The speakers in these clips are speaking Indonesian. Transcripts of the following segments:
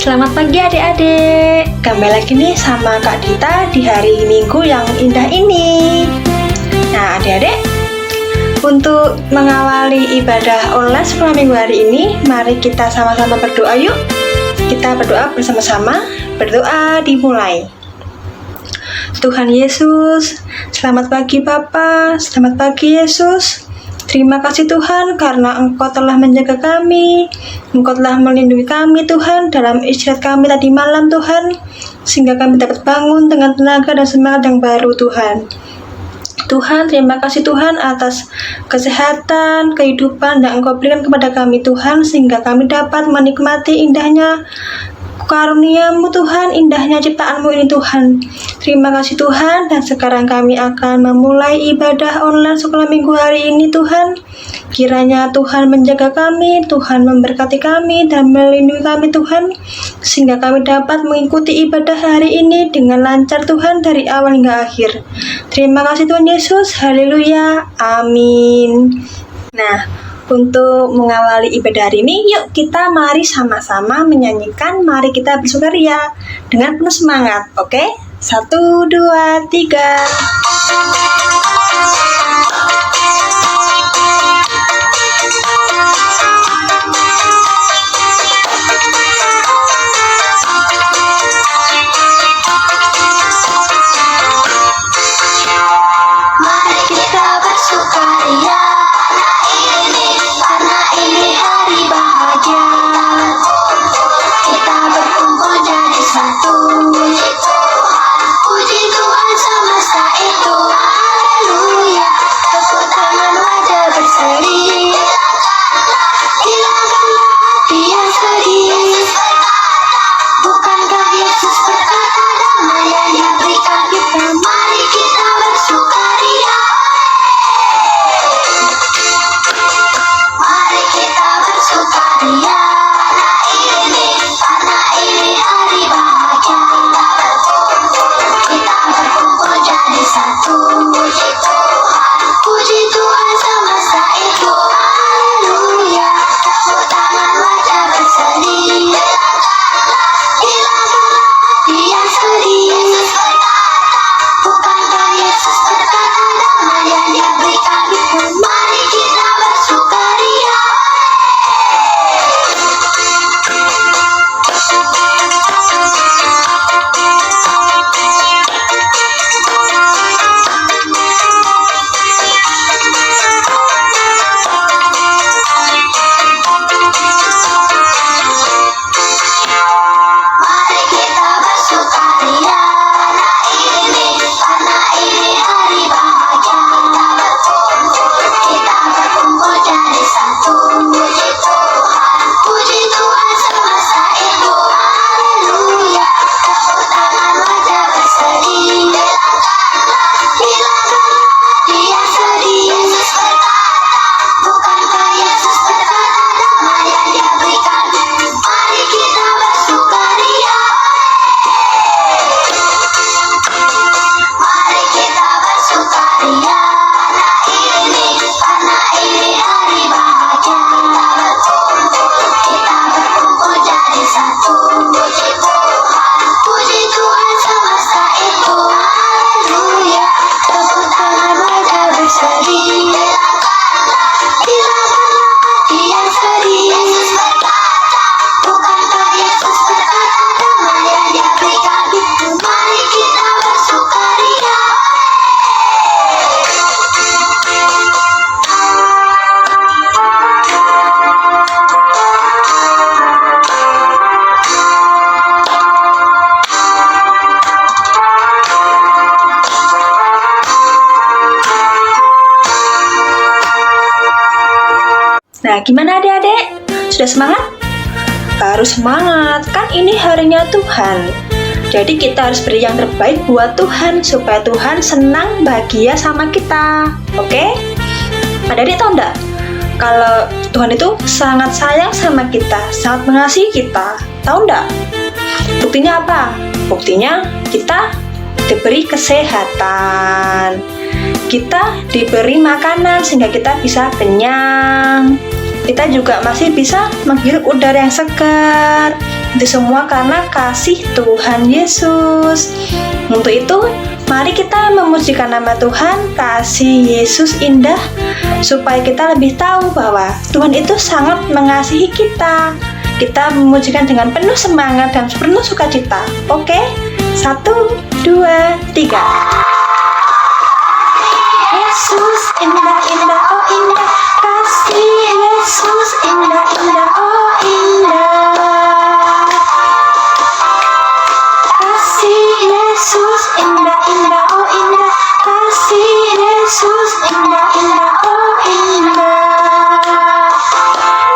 Selamat pagi adik-adik. Kembali lagi nih sama Kak Dita di hari Minggu yang indah ini. Nah adik-adik, untuk mengawali ibadah online sekolah minggu hari ini, mari kita sama-sama berdoa yuk. Kita berdoa bersama-sama. Berdoa dimulai. Tuhan Yesus, selamat pagi Bapa, selamat pagi Yesus. Terima kasih Tuhan karena Engkau telah menjaga kami, Engkau telah melindungi kami Tuhan dalam istirahat kami tadi malam Tuhan, sehingga kami dapat bangun dengan tenaga dan semangat yang baru Tuhan. Tuhan, terima kasih Tuhan atas kesehatan, kehidupan yang Engkau berikan kepada kami Tuhan, sehingga kami dapat menikmati indahnya karunia-Mu Tuhan, indahnya ciptaan-Mu ini Tuhan. Terima kasih Tuhan, dan sekarang kami akan memulai ibadah online sekolah minggu hari ini Tuhan. Kiranya Tuhan menjaga kami, Tuhan memberkati kami dan melindungi kami Tuhan, sehingga kami dapat mengikuti ibadah hari ini dengan lancar Tuhan dari awal hingga akhir. Terima kasih Tuhan Yesus, haleluya, amin. Nah, untuk mengawali ibadah hari ini, yuk kita mari sama-sama menyanyikan Mari Kita Bersukaria dengan penuh semangat, oke? 1, 2, 3. Nah, gimana adik-adik? Sudah semangat? Harus semangat, kan ini harinya Tuhan. Jadi kita harus beri yang terbaik buat Tuhan, supaya Tuhan senang, bahagia sama kita. Oke? Adik-adik tahu enggak? Kalau Tuhan itu sangat sayang sama kita, sangat mengasihi kita. Tahu enggak? Buktinya apa? Buktinya kita diberi kesehatan. Kita diberi makanan sehingga kita bisa kenyang. kita juga masih bisa menghirup udara yang segar. Itu semua karena kasih Tuhan Yesus. Untuk itu, mari kita memujikan nama Tuhan. Kasih Yesus indah, supaya kita lebih tahu bahwa Tuhan itu sangat mengasihi kita. Kita memujikan dengan penuh semangat dan penuh sukacita. Oke? 1, 2, 3. Yesus indah, indah, oh indah. Kasih Yesus indah, indah, oh indah. Kasih Yesus indah, indah, oh indah. Kasih Yesus indah, indah, oh indah.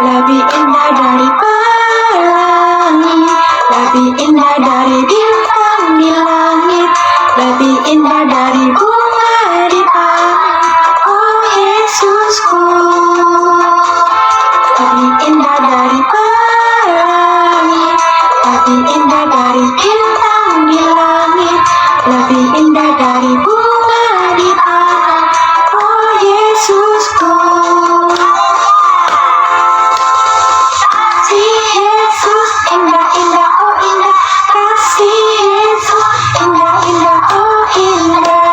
Lebih indah dari pelangi, lebih indah dari bintang di langit, lebih indah dari bunga di taman. Oh Yesusku, lebih indah dari pelangi, lebih indah dari bintang di langit, lebih indah dari bunga di taman. Oh Yesusku. Kasih Yesus indah, indah, oh indah. Kasih Yesus indah, indah, oh indah.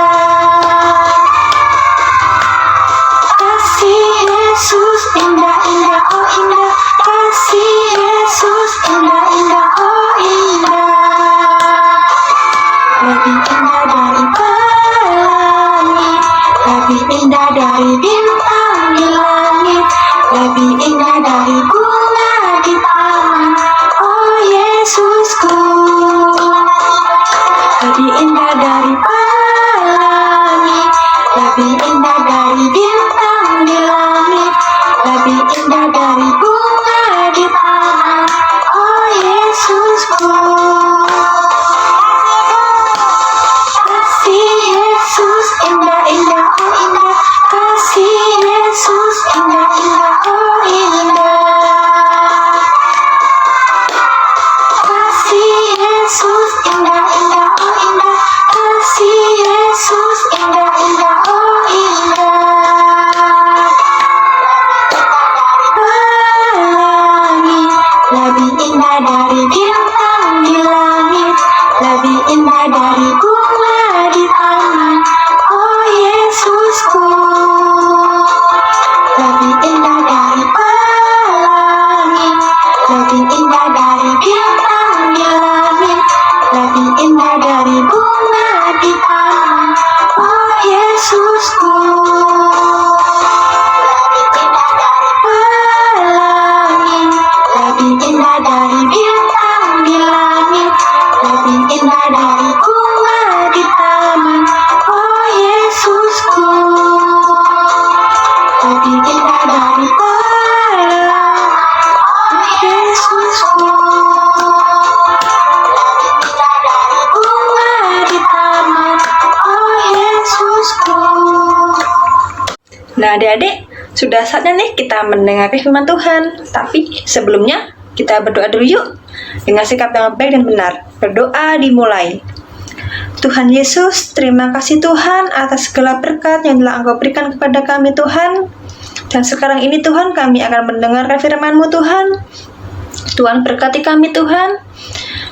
Kasih Yesus indah, indah, oh indah. Kasih Yesus indah, indah, oh indah. Lebih indah dari pelangi, lebih indah dari bintang di langit, lebih indah dari bunga di taman. Oh Yesusku, lebih indah dari pelangi, lebih indah dari bintang di langit, lebih indah dari bunga di taman. Oh Yesusku. Kasih Yesus indah, indah, oh indah. Kasih Yesus indah, indah, oh indah. Kasih Yesus indah, indah, oh indah. Kasih Yesus indah, indah, oh indah. Pelangi, lebih indah dari bintang di langit, lebih indah dari bunga di taman. Oh Yesusku, lebih indah dari pelangi, lebih indah dari bintang di langit, lebih indah dari bunga di taman. Oh Yesusku, lebih indah dari pelangi, lebih indah dari bintang di langit, lebih indah dari bunga di taman. Oh Yesusku, lebih indah dari pelangi. Oh Yesusku, lebih indah dari bunga di taman. Oh Yesusku. Nah adik-adik, sudah saatnya nih kita mendengar firman Tuhan. Tapi sebelumnya kita berdoa dulu yuk, dengan sikap yang baik dan benar. Berdoa dimulai. Tuhan Yesus, terima kasih Tuhan atas segala berkat yang telah Engkau berikan kepada kami Tuhan. Dan sekarang ini Tuhan, kami akan mendengarkan firman-Mu Tuhan. Tuhan berkati kami Tuhan,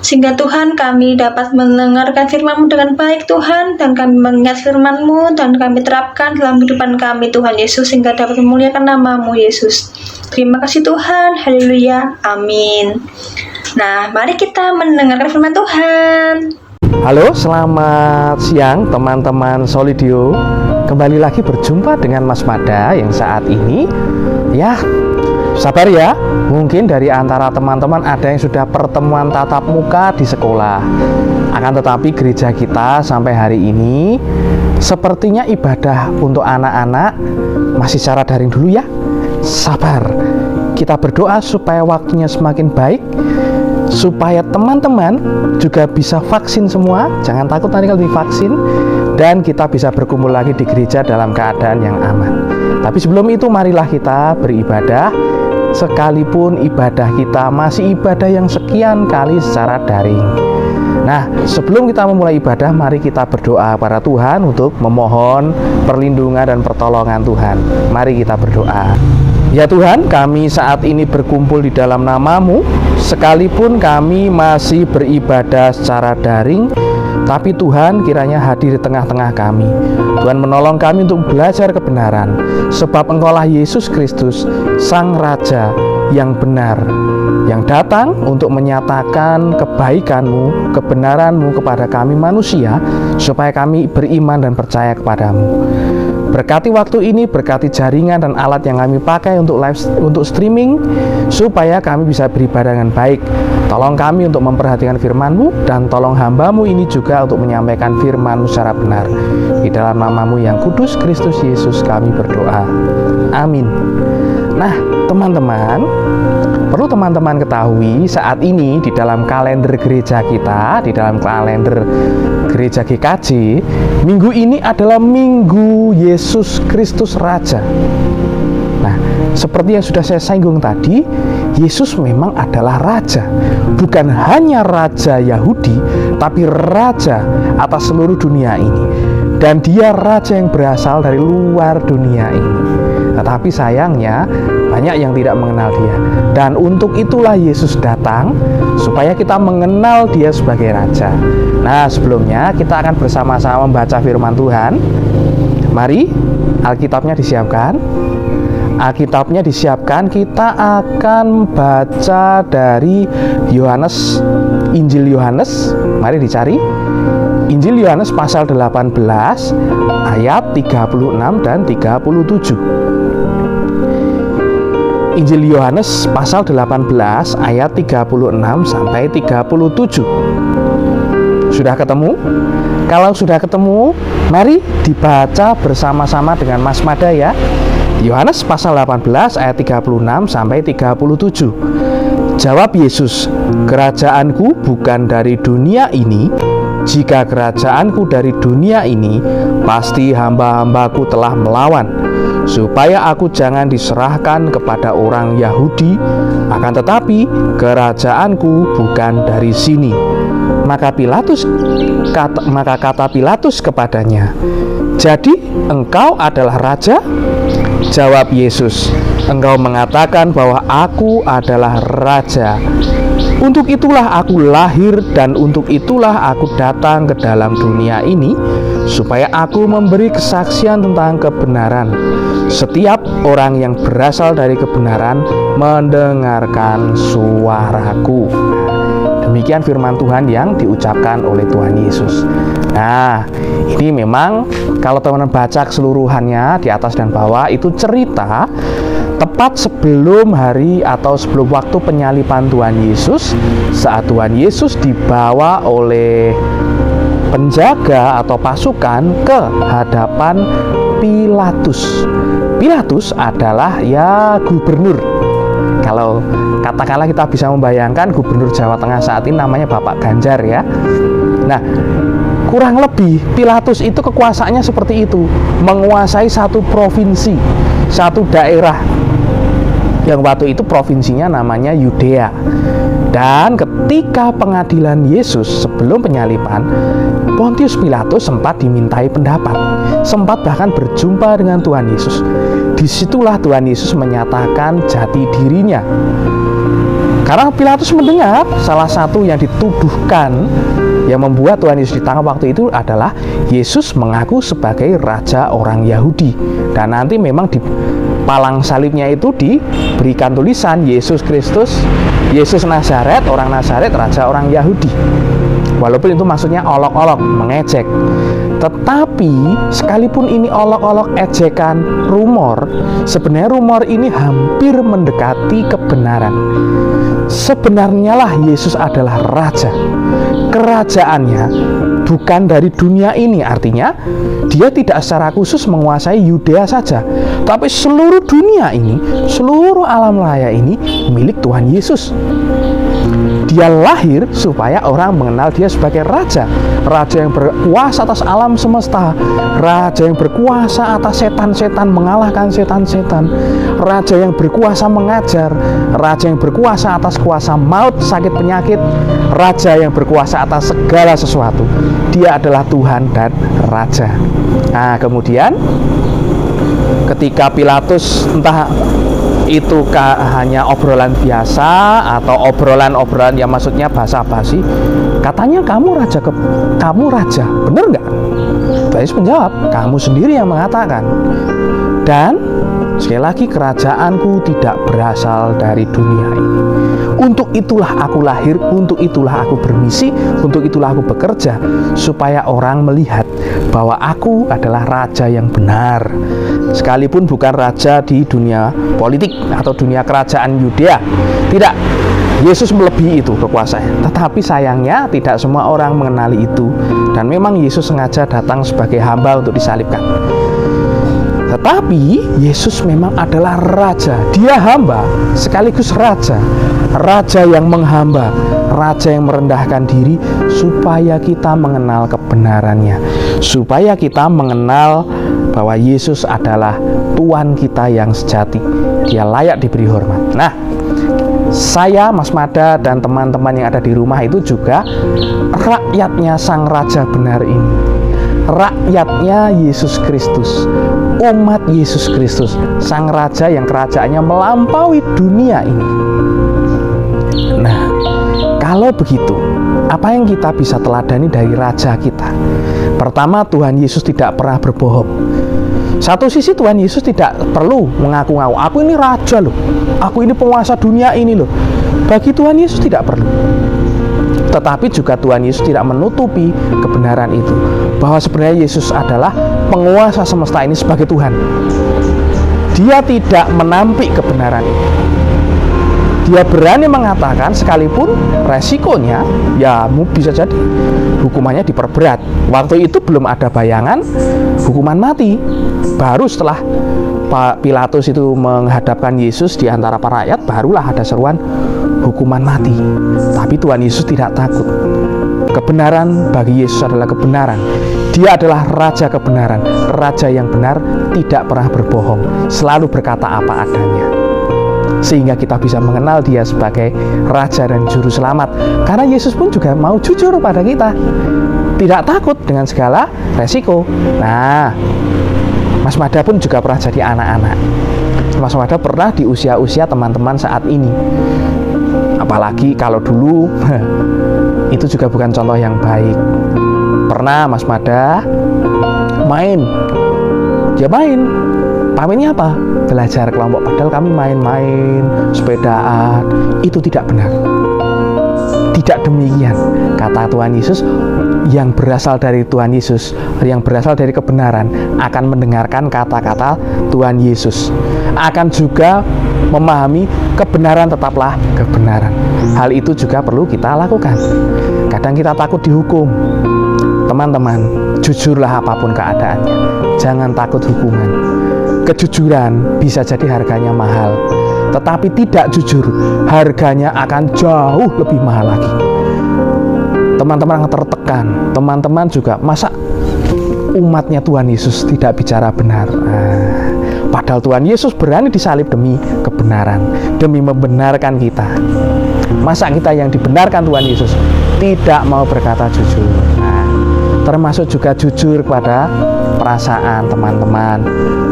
sehingga Tuhan kami dapat mendengarkan firman-Mu dengan baik Tuhan, dan kami mengingat firman-Mu dan kami terapkan dalam kehidupan kami Tuhan Yesus, sehingga dapat memuliakan nama-Mu Yesus. Terima kasih Tuhan, haleluya, amin. Nah, mari kita mendengarkan firman Tuhan. Halo, selamat siang teman-teman Solidio. Kembali lagi berjumpa dengan Mas Mada yang saat ini, ya, sabar ya. Mungkin dari antara teman-teman ada yang sudah pertemuan tatap muka di sekolah. Akan tetapi gereja kita sampai hari ini sepertinya ibadah untuk anak-anak masih secara daring dulu ya. Sabar. Kita berdoa supaya waktunya semakin baik, supaya teman-teman juga bisa vaksin semua. Jangan takut nanti kalau divaksin, dan kita bisa berkumpul lagi di gereja dalam keadaan yang aman. Tapi sebelum itu marilah kita beribadah, sekalipun ibadah kita masih ibadah yang sekian kali secara daring. Nah, sebelum kita memulai ibadah, mari kita berdoa kepada Tuhan untuk memohon perlindungan dan pertolongan Tuhan. Mari kita berdoa. Ya Tuhan, kami saat ini berkumpul di dalam nama-Mu, sekalipun kami masih beribadah secara daring, tapi Tuhan kiranya hadir di tengah-tengah kami. Tuhan menolong kami untuk belajar kebenaran, sebab Engkaulah Yesus Kristus, Sang Raja yang benar, yang datang untuk menyatakan kebaikan-Mu, kebenaran-Mu kepada kami manusia, supaya kami beriman dan percaya kepada-Mu. Berkati waktu ini, berkati jaringan dan alat yang kami pakai untuk streaming, supaya kami bisa beribadah dengan baik. Tolong kami untuk memperhatikan firman-Mu, dan tolong hamba-Mu ini juga untuk menyampaikan firman-Mu secara benar. Di dalam nama-Mu yang kudus, Kristus Yesus, kami berdoa. Amin. Nah, teman-teman, perlu teman-teman ketahui saat ini di dalam kalender gereja kita, di dalam kalender gereja GKJ, minggu ini adalah Minggu Yesus Kristus Raja. Nah, seperti yang sudah saya singgung tadi, Yesus memang adalah Raja. Bukan hanya Raja Yahudi, tapi Raja atas seluruh dunia ini. Dan Dia Raja yang berasal dari luar dunia ini. Tetapi sayangnya banyak yang tidak mengenal Dia. Dan untuk itulah Yesus datang, supaya kita mengenal Dia sebagai Raja. Nah, sebelumnya kita akan bersama-sama membaca firman Tuhan. Mari, Alkitabnya disiapkan. Alkitabnya disiapkan, kita akan baca dari Yohanes, Injil Yohanes. Mari dicari. Injil Yohanes pasal 18 ayat 36 dan 37. Injil Yohanes pasal 18 ayat 36 sampai 37. Sudah ketemu? Kalau sudah ketemu, mari dibaca bersama-sama dengan Mas Mada ya. Yohanes pasal 18 ayat 36 sampai 37. Jawab Yesus, "Kerajaanku bukan dari dunia ini. Jika kerajaanku dari dunia ini, pasti hamba-hambaku telah melawan, supaya aku jangan diserahkan kepada orang Yahudi. Akan tetapi kerajaanku bukan dari sini." Maka kata Pilatus kepadanya, "Jadi engkau adalah raja?" Jawab Yesus, "Engkau mengatakan bahwa aku adalah raja. Untuk itulah aku lahir dan untuk itulah aku datang ke dalam dunia ini, supaya aku memberi kesaksian tentang kebenaran. Setiap orang yang berasal dari kebenaran mendengarkan suaraku." Demikian firman Tuhan yang diucapkan oleh Tuhan Yesus. Nah, ini memang kalau teman-teman baca keseluruhannya di atas dan bawah, itu cerita tepat sebelum hari atau sebelum waktu penyaliban Tuhan Yesus, saat Tuhan Yesus dibawa oleh penjaga atau pasukan ke hadapan Pilatus. Pilatus adalah ya gubernur. Kalau katakanlah kita bisa membayangkan gubernur Jawa Tengah saat ini namanya Bapak Ganjar ya. Nah, kurang lebih Pilatus itu kekuasaannya seperti itu, menguasai satu provinsi, satu daerah, yang waktu itu provinsinya namanya Yudea. Dan ketika pengadilan Yesus sebelum penyaliban, Pontius Pilatus sempat dimintai pendapat, sempat bahkan berjumpa dengan Tuhan Yesus. Disitulah Tuhan Yesus menyatakan jati dirinya. Karena Pilatus mendengar salah satu yang dituduhkan yang membuat Tuhan Yesus ditangkap waktu itu adalah Yesus mengaku sebagai raja orang Yahudi. Dan nanti memang di palang salibnya itu diberikan tulisan Yesus Kristus, Yesus Nazaret, orang Nazaret, raja orang Yahudi. Walaupun itu maksudnya olok-olok, mengejek. Tetapi sekalipun ini olok-olok, ejekan, rumor, sebenarnya rumor ini hampir mendekati kebenaran. Sebenarnya lah Yesus adalah raja. Kerajaannya bukan dari dunia ini, artinya Dia tidak secara khusus menguasai Yudea saja, tapi seluruh dunia ini, seluruh alam raya ini milik Tuhan Yesus. Dia lahir supaya orang mengenal Dia sebagai raja, raja yang berkuasa atas alam semesta, raja yang berkuasa atas setan-setan, mengalahkan setan-setan, raja yang berkuasa mengajar, raja yang berkuasa atas kuasa maut, sakit, penyakit, raja yang berkuasa atas segala sesuatu. Dia adalah Tuhan dan raja. Nah, kemudian ketika Pilatus entah itu hanya obrolan biasa atau obrolan-obrolan yang maksudnya basa-basi. Katanya kamu raja, bener nggak? Tuhan Yesus menjawab, kamu sendiri yang mengatakan. Dan sekali lagi, kerajaanku tidak berasal dari dunia ini. Untuk itulah aku lahir, untuk itulah aku bermisi, untuk itulah aku bekerja, supaya orang melihat bahwa aku adalah raja yang benar. Sekalipun bukan raja di dunia politik atau dunia kerajaan Yudea. Tidak, Yesus melebihi itu kekuasaannya. Tetapi sayangnya tidak semua orang mengenali itu. Dan memang Yesus sengaja datang sebagai hamba untuk disalibkan. Tetapi Yesus memang adalah raja. Dia hamba sekaligus raja. Raja yang menghamba, raja yang merendahkan diri, supaya kita mengenal kebenarannya, supaya kita mengenal bahwa Yesus adalah Tuhan kita yang sejati. Dia layak diberi hormat. Nah, saya, Mas Mada, dan teman-teman yang ada di rumah itu juga rakyatnya Sang Raja benar ini. Rakyatnya Yesus Kristus, umat Yesus Kristus, Sang Raja yang kerajaannya melampaui dunia ini. Nah, kalau begitu, apa yang kita bisa teladani dari raja kita? Pertama, Tuhan Yesus tidak pernah berbohong. Satu sisi Tuhan Yesus tidak perlu mengaku-ngaku, aku ini raja loh, aku ini penguasa dunia ini loh. Bagi Tuhan Yesus tidak perlu. Tetapi juga Tuhan Yesus tidak menutupi kebenaran itu, bahwa sebenarnya Yesus adalah penguasa semesta ini sebagai Tuhan. Dia tidak menampik kebenaran itu. Dia berani mengatakan, sekalipun resikonya ya bisa jadi hukumannya diperberat. Waktu itu belum ada bayangan hukuman mati. Baru setelah Pak Pilatus itu menghadapkan Yesus di antara para rakyat, barulah ada seruan hukuman mati. Tapi Tuhan Yesus tidak takut. Kebenaran bagi Yesus adalah kebenaran. Dia adalah raja kebenaran, raja yang benar, tidak pernah berbohong, selalu berkata apa adanya. Sehingga kita bisa mengenal dia sebagai raja dan juru selamat. Karena Yesus pun juga mau jujur pada kita, tidak takut dengan segala resiko. Nah, Mas Mada pun juga pernah jadi anak-anak. Mas Mada pernah di usia-usia teman-teman saat ini. Apalagi kalau dulu itu juga bukan contoh yang baik. Pernah Mas Mada main. Dia main. Paminya apa? Belajar kelompok. Padahal kami main-main, sepedaan. Itu tidak benar. Tidak demikian. Kata Tuhan Yesus, yang berasal dari Tuhan Yesus, yang berasal dari kebenaran, akan mendengarkan kata-kata Tuhan Yesus. Akan juga memahami kebenaran, tetaplah kebenaran. Hal itu juga perlu kita lakukan. Kadang kita takut dihukum. Teman-teman, jujurlah apapun keadaannya. Jangan takut hukuman. Kejujuran bisa jadi harganya mahal, tetapi tidak jujur, harganya akan jauh lebih mahal lagi. Teman-teman yang tertekan, teman-teman juga, masa umatnya Tuhan Yesus tidak bicara benar? Padahal Tuhan Yesus berani disalib demi kebenaran, demi membenarkan kita. Masa kita yang dibenarkan Tuhan Yesus tidak mau berkata jujur? Termasuk juga jujur kepada perasaan teman-teman,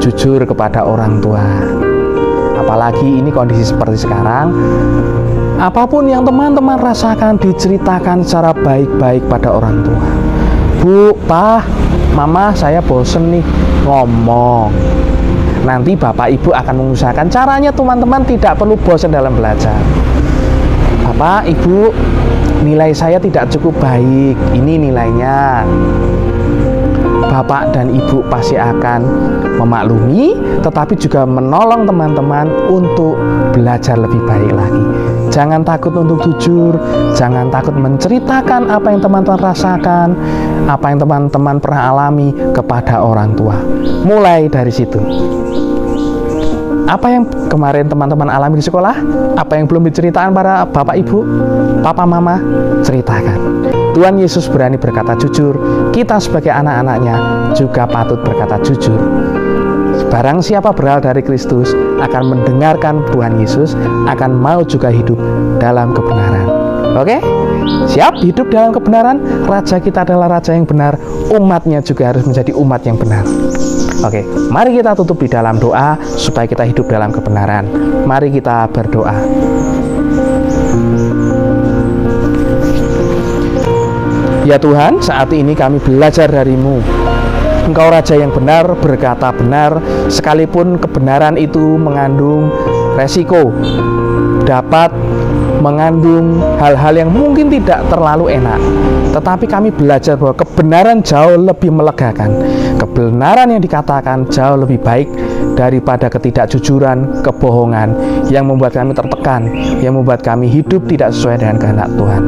jujur kepada orang tua. Apalagi ini kondisi seperti sekarang, apapun yang teman-teman rasakan diceritakan secara baik-baik pada orang tua. Bu, Pak, Mama, saya bosen nih ngomong. Nanti Bapak Ibu akan mengusahakan caranya teman-teman tidak perlu bosan dalam belajar. Bapak, Ibu, nilai saya tidak cukup baik, ini nilainya. Bapak dan Ibu pasti akan memaklumi, tetapi juga menolong teman-teman untuk belajar lebih baik lagi. Jangan takut untuk jujur, jangan takut menceritakan apa yang teman-teman rasakan, apa yang teman-teman pernah alami kepada orang tua. Mulai dari situ. Apa yang kemarin teman-teman alami di sekolah, apa yang belum diceritakan para bapak ibu, papa mama, ceritakan. Tuhan Yesus berani berkata jujur, kita sebagai anak-anaknya juga patut berkata jujur. Barang siapa berasal dari Kristus akan mendengarkan Tuhan Yesus, akan mau juga hidup dalam kebenaran. Oke? Siap hidup dalam kebenaran? Raja kita adalah raja yang benar, umatnya juga harus menjadi umat yang benar. Oke, mari kita tutup di dalam doa supaya kita hidup dalam kebenaran. Mari kita berdoa. Ya Tuhan, saat ini kami belajar dari-Mu. Engkau Raja yang benar, berkata benar, sekalipun kebenaran itu mengandung resiko, dapat mengandung hal-hal yang mungkin tidak terlalu enak. Tetapi kami belajar bahwa kebenaran jauh lebih melegakan. Kebenaran yang dikatakan jauh lebih baik daripada ketidakjujuran, kebohongan yang membuat kami tertekan, yang membuat kami hidup tidak sesuai dengan kehendak Tuhan.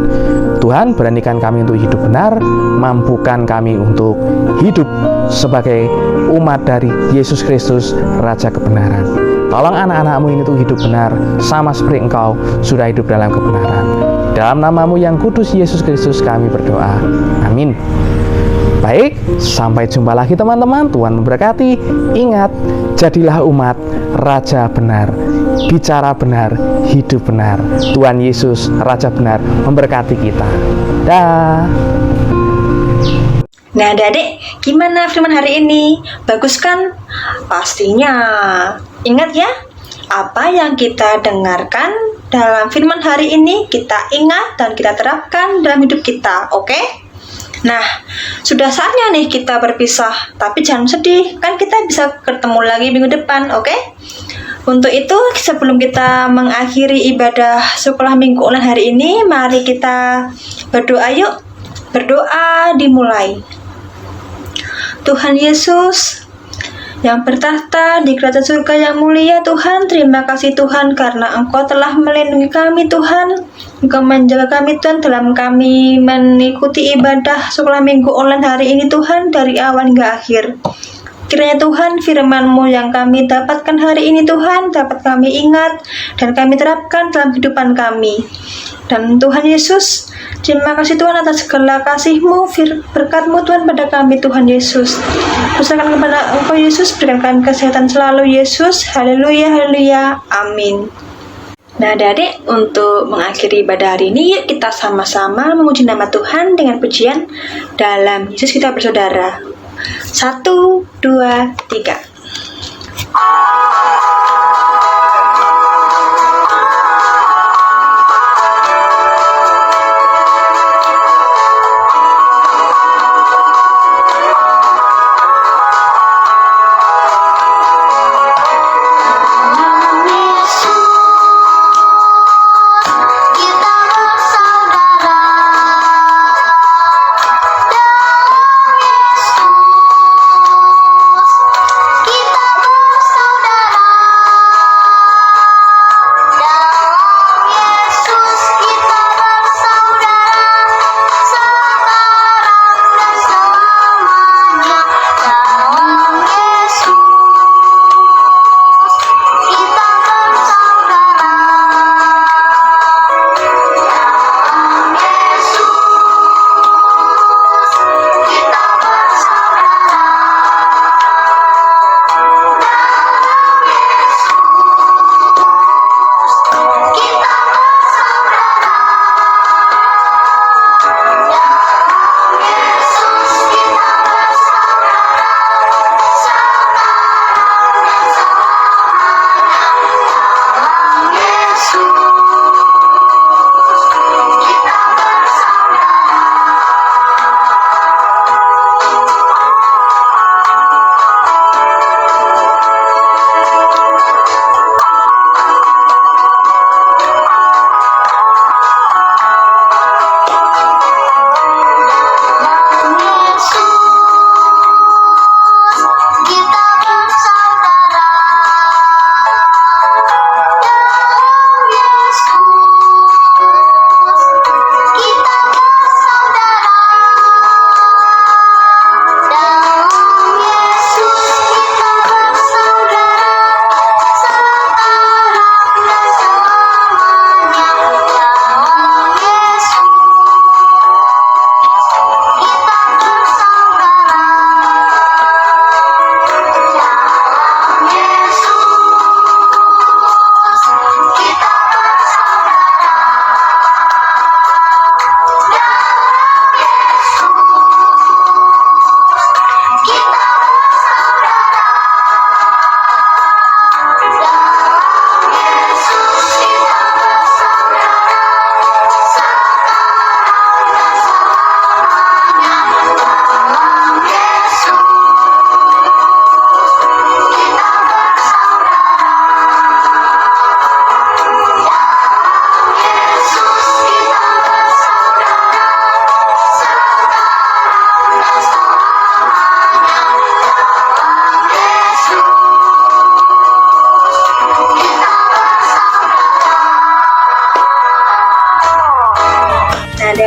Tuhan, beranikan kami untuk hidup benar, mampukan kami untuk hidup sebagai umat dari Yesus Kristus, Raja kebenaran. Tolong anak-anak-Mu ini untuk hidup benar, sama seperti Engkau sudah hidup dalam kebenaran. Dalam nama-Mu yang kudus, Yesus Kristus, kami berdoa. Amin. Baik, sampai jumpa lagi teman-teman. Tuhan memberkati. Ingat, jadilah umat Raja benar, bicara benar, hidup benar. Tuhan Yesus, Raja benar, memberkati kita. Dah. Nah, adik-adik, gimana firman hari ini? Bagus kan? Pastinya. Ingat ya, apa yang kita dengarkan dalam firman hari ini, kita ingat dan kita terapkan dalam hidup kita, oke? Nah, sudah saatnya nih kita berpisah, tapi jangan sedih, kan kita bisa ketemu lagi minggu depan, oke? Untuk itu, sebelum kita mengakhiri ibadah sekolah minggu online hari ini, mari kita berdoa yuk. Berdoa dimulai. Tuhan Yesus yang bertahta di kerajaan surga yang mulia, Tuhan, terima kasih Tuhan karena Engkau telah melindungi kami Tuhan. Engkau menjaga kami Tuhan dalam kami mengikuti ibadah sekolah minggu online hari ini Tuhan, dari awal hingga akhir. Kiranya Tuhan, firman-Mu yang kami dapatkan hari ini Tuhan, dapat kami ingat dan kami terapkan dalam kehidupan kami. Dan Tuhan Yesus, terima kasih Tuhan atas segala kasih-Mu, berkat-Mu Tuhan pada kami Tuhan Yesus. Berserahkan kepada Engkau Yesus, berikan kami kesehatan selalu Yesus. Haleluya, haleluya, amin. Nah adik-adik, untuk mengakhiri ibadah hari ini, yuk kita sama-sama memuji nama Tuhan dengan pujian dalam Yesus kita bersaudara. 1, 2, 3. Kita bersaudara.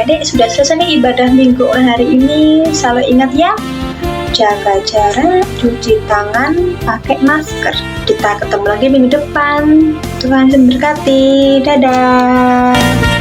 adik-adik sudah selesai nih ibadah minggu online hari ini. Selalu ingat ya, jaga jarak, cuci tangan, pakai masker. Kita ketemu lagi minggu depan. Tuhan memberkati. Dadah.